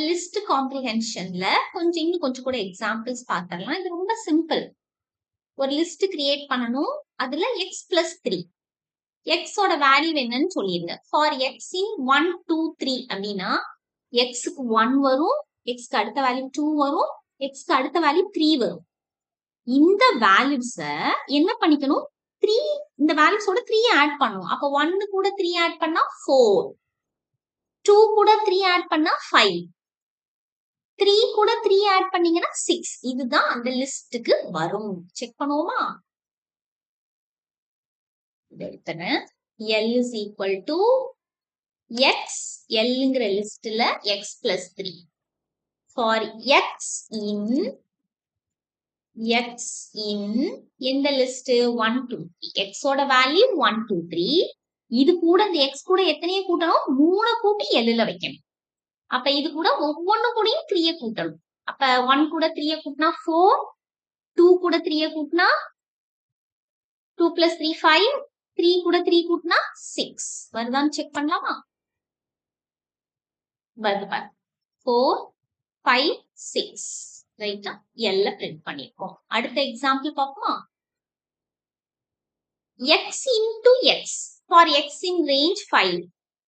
List காம்ப்ரிஹென்ஷன்ல இன்னும் கொஞ்சம் கூட எக்ஸாம்பிள்ஸ் பார்த்தரலாம். இது ரொம்ப சிம்பிள். ஒரு லிஸ்ட் கிரியேட் பண்ணணும். அதுல x plus 3. x ஓட வேல்யூ என்னன்னு சொல்லிருங்க. ஃபார் x in 1, 2, 3 அப்படின்னா x க்கு 1 வரும், x க்கு அடுத்த வேல்யூ 2 வரும், x க்கு அடுத்த வேல்யூ 3 வரும். இந்த வேல்யூஸ என்ன பண்ணிக்கணும்? 3 இந்த வேல்யூஸோட 3 ஆட் பண்ணணும். அப்ப 1 கூட 3 ஆட் பண்ணா 4, 2 கூட 3 ஆட் பண்ணா 5, 3 கூட 3 ஆட் பண்ணீங்கன்னா 6. இதுதான் அந்த லிஸ்டுக்கு வரும். செக் பண்ணுவோமா? எடுத்தேன். L is equal to x, Lங்கிற லிஸ்ட்ல x plus 3. For x in எந்த லிஸ்ட்? 1, 2, 3. x ஓட வேல்யூ 1, 2, 3. இது கூட இந்த x கூட எத்தனையை கூட்டணும்? 3 கூட்டி Lல வைக்கணும். அப்ப இது கூட ஒவ்வொன்னு கூடயும் 3 கூட்டணும். அப்ப 1 கூட 3 கூட்டினா 4, 2 கூட 3 கூட்டினா 2 plus 3 5, 3 கூட 3 கூட்டினா 6. வருதான்னு செக் பண்ணலாமா? வருது பாரு. 4, 5, 6. ரைட்டா? L பிரிண்ட் பண்ணிருக்கோம். அடுத்த எக்ஸாம்பிள் பார்ப்போமா? x into x. For x in range 5.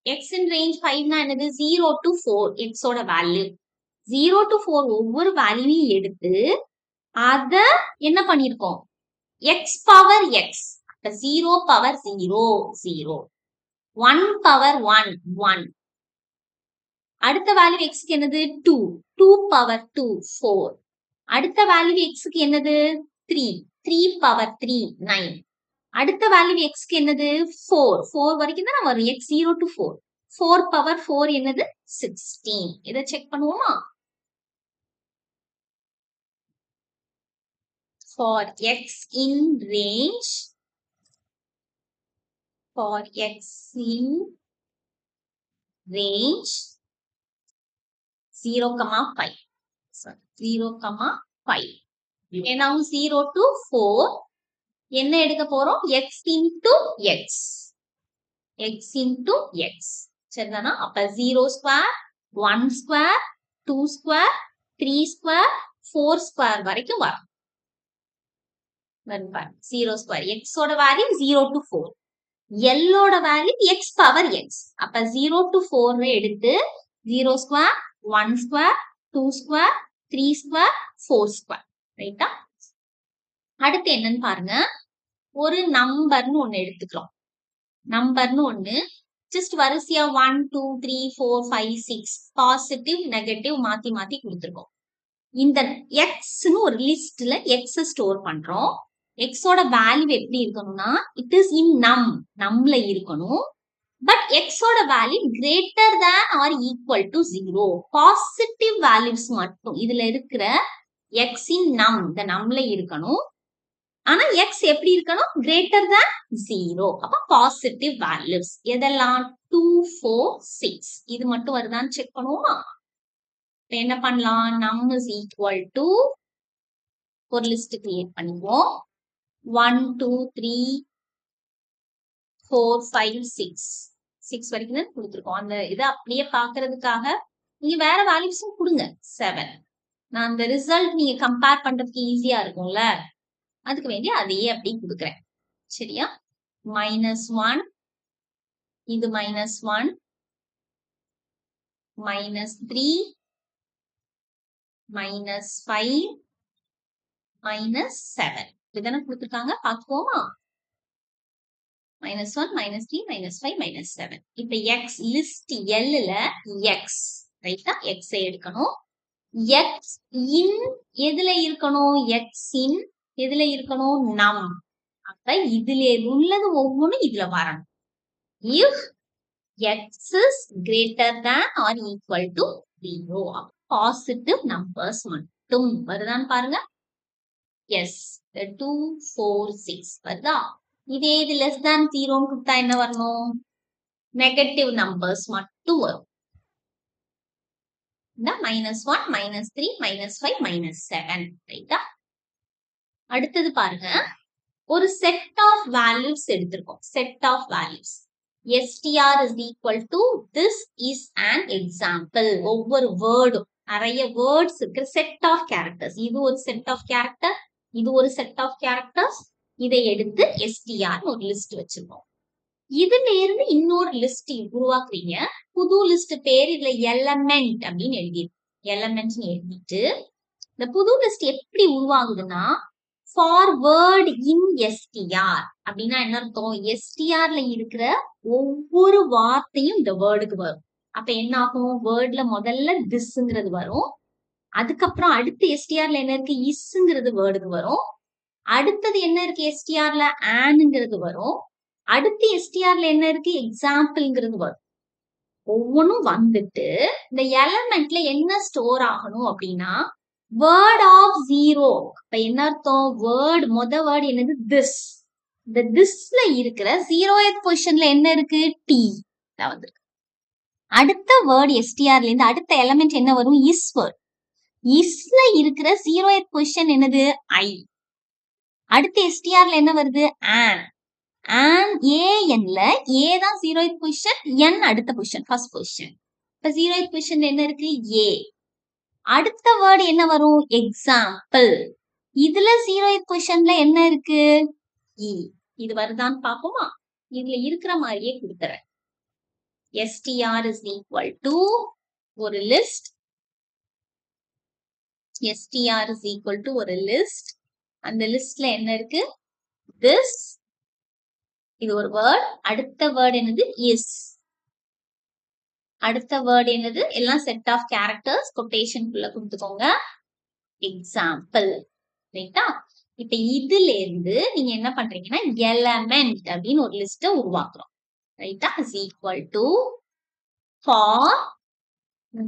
x in range 5 னா என்னது? 0 to 4. x ஓட வேல்யூ 0 to 4 ஒவ்வொரு வேல்யூவையும் எடுத்து அத என்ன பண்ணிருக்கோம்? x power x. 0 power 0, 0. 1 power 1, 1. அடுத்த வேல்யூ x க்கு என்னது? 2. 2 power 2, 4. அடுத்த வேல்யூ x க்கு என்னது? 3. 3 power 3, 9. அடுத்த வேல்யூ x க்கு என்னது? 4. 4 வரைக்கும் தான் வரும். x 0 to 4. 4 power 4 என்னது? 16. இதை செக் பண்ணுவோமா? For x in range 0, 5. 0, 5. now 0 to 4 என்ன எடுக்க போறோம்? x into x. x into x. சரிதானா? அப்ப 0 square, 1 square, 2 square, 3 square, 4 square வரைக்கும் வரும். 0 square. x ஓட வேல்யூ 0 to 4. L ஓட வேல்யூ x power x. அப்ப 0 to 4 எடுத்து 0 square, 1 square, 2 square, 3 square, 4 square. ரைட்டா? அடுத்து என்னன்னு பாருங்க. ஒரு நம்பர்னு ஒண்ணு எடுத்துக்கிறோம். நம்பர்னு ஒண்ணு ஜஸ்ட் வரிசையா 1, 2, 3, 4, 5, 6 பாசிட்டிவ் நெகட்டிவ் மாத்தி மாத்தி கொடுத்துருக்கோம். இந்த எக்ஸ்னு ஒரு லிஸ்ட்ல எக்ஸ் ஸ்டோர் பண்றோம். எக்ஸோட வேல்யூ எப்படி இருக்கணும்னா இட் இஸ் இன் நம்ல இருக்கணும். பட் எக்ஸோட value greater than or equal to 0. Positive values மட்டும் இதுல இருக்கிற எக்ஸ் இன் இந்த நம்ல இருக்கணும். ஆனா எக்ஸ் எப்படி இருக்கணும்? Greater than 0. அப்ப பாசிட்டிவ் வேல்யூஸ் எதெல்லாம்? 2, 4, 6. இது மட்டும் வருதான்னு செக் பண்ணுவோமா? என்ன பண்ணலாம்? num is equal to ஒரு லிஸ்ட் கிரியேட் பண்ணிக்குவோம். 1, 2, 3, 4, 5, 6. 6 வரைக்கும் தான் கொடுத்துருக்கோம். அந்த இதை அப்படியே பாக்குறதுக்காக நீங்க வேற வேல்யூஸும் கொடுங்க. 7. நான் அந்த ரிசல்ட் நீங்க கம்பேர் பண்றதுக்கு ஈஸியா இருக்கும்ல, அதுக்கு வேண்டி அதையே அப்படி கொடுக்குறேன். சரியா? -1, இது -1, -3, -5, -7. இதுதானே கொடுத்துருக்காங்க. பார்த்துக்கோமா? -1, -3, -5, -7. இப்ப எக்ஸ் லிஸ்ட் எல்ல எக்ஸ் ரைட்டா? எக்ஸ் எடுக்கணும். எக்ஸ் இன் எதுல இருக்கணும்? எக்ஸ் இன் எதுல இருக்கணும்? நம். அப்ப இதுல உள்ளது ஒவ்வொன்றும் இதுல வரணும். If X is greater than or equal to 0, positive numbers மட்டும் வருதான்னு பாருங்க. எஸ் 2, 4, 6 வருதா? இதே இது லெஸ் தேன் 0 கொடுத்தா என்ன வரணும்? நெகட்டிவ் நம்பர்ஸ் மட்டும் வரும். -1, -3, -5, -7 ரைட்டா? அடுத்தது பாருங்க. ஒரு செட் ஆஃப் வேல்யூஸ் எடுத்திருக்கோம். Set of values str is equal to this is an example. ஒவ்வொரு வேர்டும் நிறைய வேர்ட்ஸ் இருக்கிற செட் ஆஃப் கேரக்டர்ஸ். இது ஒரு செட் ஆஃப் கேரக்டர், இது ஒரு செட் ஆஃப் கேரக்டர்ஸ். இதை எடுத்து str ஒரு லிஸ்ட் வச்சிருக்கோம். இதுல இருந்து இன்னொரு லிஸ்ட் உருவாக்குறீங்க. புது லிஸ்ட் பேர் இதுல எலமெண்ட் அப்படின்னு எலமெண்ட் எழுதிட்டு இந்த புது லிஸ்ட் எப்படி உருவாகுதுன்னா ஃபார்வர்ட் இன் str அப்படின்னா என்ன அர்த்தம்? str இருக்கிற ஒவ்வொரு வார்த்தையும் இந்த வேர்டுக்கு வரும். அப்ப என்ன ஆகும்? வேர்ட்ல முதல்ல திஸ்ங்கிறது வரும். அதுக்கப்புறம் அடுத்து str என்ன இருக்கு? இஸ்ங்கிறது வேர்டுக்கு வரும். அடுத்தது என்ன இருக்கு? str ஆன்ங்கிறது வரும். அடுத்து str என்ன இருக்கு? எக்ஸாம்பிள்ங்கிறது வரும். ஒவ்வொன்றும் வந்துட்டு இந்த எலமெண்ட்ல என்ன ஸ்டோர் ஆகணும் அப்படின்னா வேர்ட் ஆஃப் 0. அப்ப என்ன அர்த்தம்? வேர்ட் வேர்டு என்னது? திஸ். இந்த திஸ்ல இருக்கிற 0th பொசிஷன்ல என்ன இருக்கு? டி வந்திருக்கு. அடுத்த வேர்ட் str இருந்து அடுத்த எலமெண்ட் என்ன வரும்? Is word. இஸ்ல இருக்கிற 0th பொசிஷன் என்னது? ஐ. அடுத்த str என்ன வருது? ஆன். ஏன்ல ஏ தான் 0th பொசிஷன், என் அடுத்த பொசிஷன், ஃபர்ஸ்ட் பொசிஷன். இப்ப 0th பொசிஷன் என்ன இருக்கு? ஏ. அடுத்த வேர்டு என்ன வரும்? எக்ஸாம்பிள். இதுல 0th பொசிஷன்ல என்ன இருக்கு? இ. இது வருதான்னு பாப்போமா? இதுல இருக்கிற மாதிரியே கொடுத்துறேன். str is equal to ஒரு list. str is equal to ஒரு லிஸ்ட். அந்த லிஸ்ட்ல என்ன இருக்கு? this. இது ஒரு வேர்ட். அடுத்த வேர்டு என்னது? இஸ். அடுத்த வேர்டு என்னது? எல்லாம் செட் ஆஃப் கேரக்டர்ஸ் கொட்டேஷனுக்குள்ள கொடுத்துக்கோங்க. எக்ஸாம்பிள். ரைட்டா? இப்ப இதுல இருந்து நீங்க என்ன பண்றீங்கன்னா எலமெண்ட் அப்படின்னு ஒரு லிஸ்ட உருவாக்குறோம். ரைட்டா? Is equal to for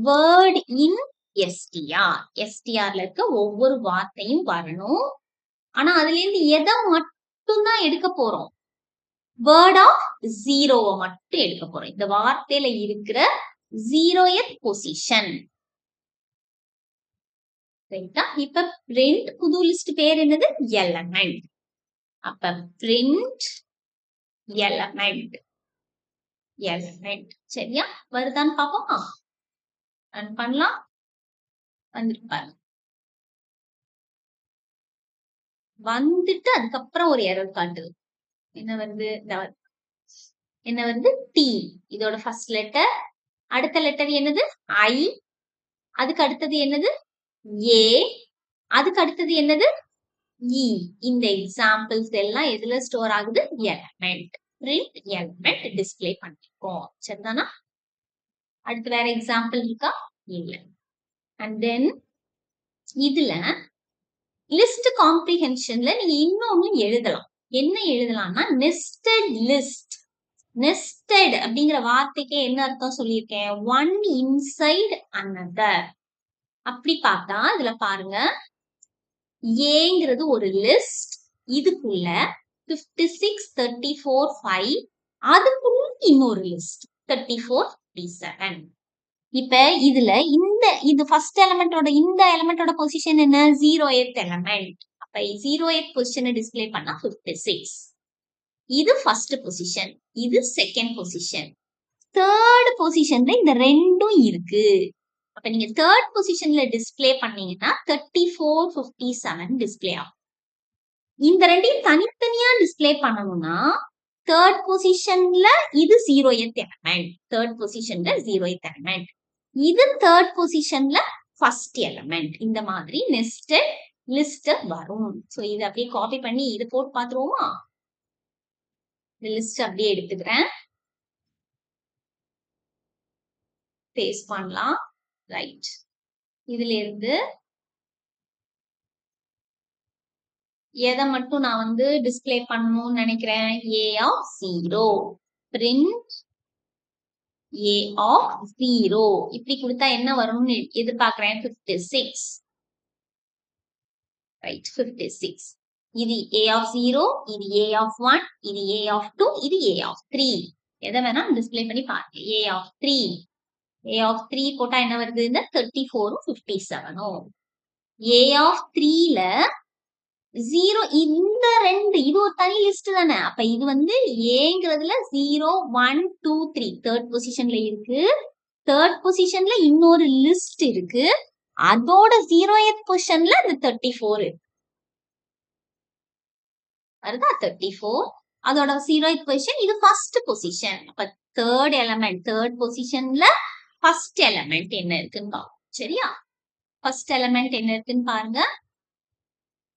word in str. strல இருக்க ஒவ்வொரு வார்த்தையும் வரணும். ஆனா அதுல இருந்து எதை மட்டும்தான் எடுக்க போறோம்? வேர்ட் ஆஃப் 0 மட்டும் எடுக்க போறோம். இந்த வார்த்தையில இருக்கிற 0th பொசிஷன். ரைட்டா? இப்ப பிரிண்ட் புது லிஸ்ட் பேர் என்னது? எலமெண்ட். அப்ப பிரிண்ட் எலமெண்ட். எலமெண்ட். சரியா? வருதான்னு பாப்போமா? ரன் பண்ணலாம். வந்துருப்பாரு. வந்துட்டு அதுக்கப்புறம் ஒரு எரர் காட்டுது. என்ன வருது? என்ன வருது? டி. இதோட ஃபர்ஸ்ட் லெட்டர். அடுத்த லெட்டர் என்னது? ஐ. அதுக்கு அடுத்தது என்னது? ஏ. அதுக்கு அடுத்தது என்னது? இ. இந்த எக்ஸாம்பிள்ஸ் எல்லாம் எதுல ஸ்டோர் ஆகுது? எலமெண்ட். பிரிண்ட் எலமெண்ட் டிஸ்ப்ளே பண்ணிருக்கோம். சரிதானா? அடுத்து வேற எக்ஸாம்பிள் இருக்கா? இல்ல. அண்ட் தென் இதுல லிஸ்ட் காம்ப்ரிஹென்ஷன்ல நீங்க இன்னொன்னு எழுதலாம். என்ன எழுதலாம்னா நெஸ்டட் லிஸ்ட். நெஸ்டட் அப்படிங்கிற வார்த்தைக்கே என்ன அர்த்தம் சொல்லியிருக்கேன்? One inside another. அப்படி பார்த்தா இதுல பாருங்க, ஏங்கிறது ஒரு லிஸ்ட். இதுக்குள்ள 56, 34, 5. அதுக்குள்ள இன்னொரு லிஸ்ட் 34, 37. இப்ப இதுல இது ஃபர்ஸ்ட் எலிமெண்டோட இந்த எலிமெண்டோட பொசிஷன் என்ன? 0th element. அப்ப 0th பொசிஷனை டிஸ்ப்ளே பண்ணா 56. இது ஃபர்ஸ்ட் பொசிஷன், இது செகண்ட் பொசிஷன். தேர்ட் பொசிஷன்ல இந்த ரெண்டும் இருக்கு. அப்ப நீங்க தேர்ட் பொசிஷன்ல டிஸ்ப்ளே பண்ணீங்கன்னா 34, 57 டிஸ்ப்ளே ஆகும். இந்த ரெண்டையும் தனித்தனியா டிஸ்ப்ளே பண்ணணும்னா தேர்ட் பொசிஷன்ல இது 0th எலிமெண்ட். தேர்ட் பொசிஷன்ல 0th எலிமெண்ட். இது தேர்ட் பொசிஷன்ல ஃபர்ஸ்ட் எலிமெண்ட். இந்த மாதிரி நெஸ்டட் லிஸ்ட் வரும். சோ இது அப்படியே காப்பி பண்ணி இது போட்டு பாத்துருவோமா? இந்த லிஸ்ட் அப்படியே எடுத்துக்கிறேன், பேஸ்ட் பண்ணலாம். ரைட். இதுல இருந்து எதை மட்டும் நான் வந்து டிஸ்ப்ளே பண்ணணும்னு நினைக்கிறேன்? a of 0. Print a of 0. இப்படி கொடுத்தா என்ன வரும்னு எதிர்பார்க்கிறேன்? 56. ரைட், 56. இது a of 0, இது a of 1, இது a of 2, இது a of 3. எதை வேணா டிஸ்ப்ளே பண்ணி பாருங்க. a of 3. a of 3 போட்டா என்ன வருது? இந்த 34, 57. a of 3ல 0 இந்த 2 இது ஒரு தனி லிஸ்ட் தானே. அப்ப இது வந்து ஏங்கிறதுல 0 1 2 3 தேர்ட் பொசிஷன்ல இருக்கு. தேர்ட் பொசிஷன்ல இன்னொரு லிஸ்ட் இருக்கு. அதோட 0th பொசிஷன்ல இந்த 34 இருக்கு. வருதா 34. அதோட 0th பொசிஷன் இது ஃபர்ஸ்ட் பொசிஷன். அப்ப தேர்ட் எலிமெண்ட் தேர்ட் பொசிஷன்ல ஃபர்ஸ்ட் எலிமெண்ட் என்ன இருக்குன்னு பாருங்க. சரியா? ஃபர்ஸ்ட் எலிமெண்ட் என்ன இருக்குன்னு பாருங்க.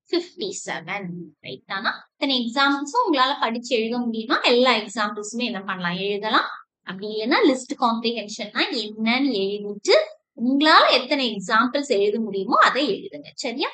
57 ரைட் தானா? இத்தனை எக்ஸாம்பிள்ஸும் உங்களால படிச்சு எழுத முடியுமா? எல்லா எக்ஸாம்பிள்ஸுமே என்ன பண்ணலாம், எழுதலாம். அப்படி இல்லைன்னா லிஸ்ட் காம்ப்ரிஹென்ஷன்னா என்னன்னு எழுதிட்டு உங்களால எத்தனை எக்ஸாம்பிள்ஸ் எழுத முடியுமோ அதை எழுதுங்க. சரியா?